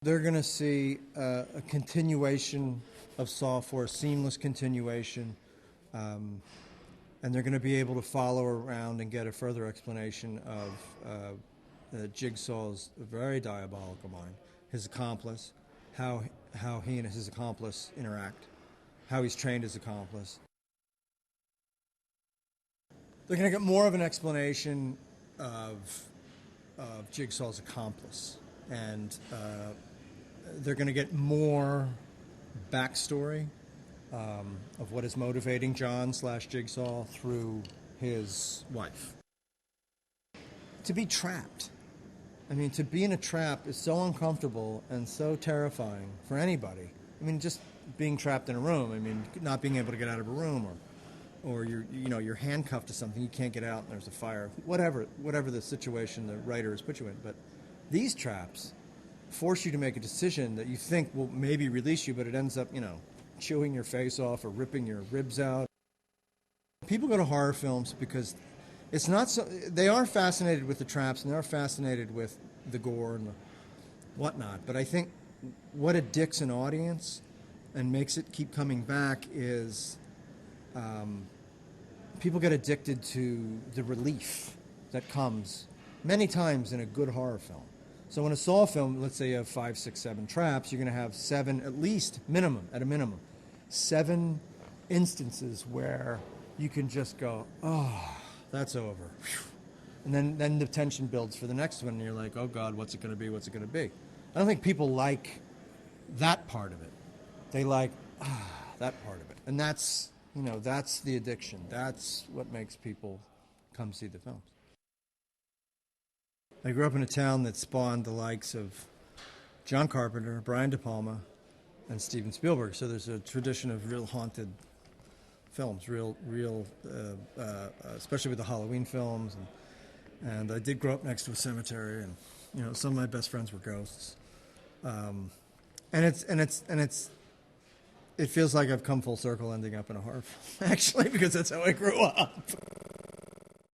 They're going to see a continuation of Saw 4, seamless continuation, and they're going to be able to follow around and get a further explanation of Jigsaw's very diabolical mind, his accomplice, how he and his accomplice interact, how he's trained his accomplice. They're going to get more of an explanation of Jigsaw's accomplice, and they're going to get more backstory of what is motivating John/Jigsaw through his wife. To be trapped. I mean, to be in a trap is so uncomfortable and so terrifying for anybody. I mean, just being trapped in a room. I mean, not being able to get out of a room, or you're handcuffed to something, you can't get out, and there's a fire. Whatever the situation the writer has put you in. But these traps force you to make a decision that you think will maybe release you, but it ends up, chewing your face off or ripping your ribs out. People go to horror films because it's not so. They are fascinated with the traps and they are fascinated with the gore and the whatnot. But I think what addicts an audience and makes it keep coming back is people get addicted to the relief that comes many times in a good horror film. So in a Saw film, let's say you have 5, 6, 7 traps, you're going to have 7, at least, at a minimum, 7 instances where you can just go, oh, that's over. And then the tension builds for the next one, and you're like, oh, God, what's it going to be? What's it going to be? I don't think people like that part of it. They like, that part of it. And that's the addiction. That's what makes people come see the films. I grew up in a town that spawned the likes of John Carpenter, Brian De Palma, and Steven Spielberg. So there's a tradition of real haunted films, especially with the Halloween films. And I did grow up next to a cemetery, and some of my best friends were ghosts. It feels like I've come full circle, ending up in a horror film, actually, because that's how I grew up.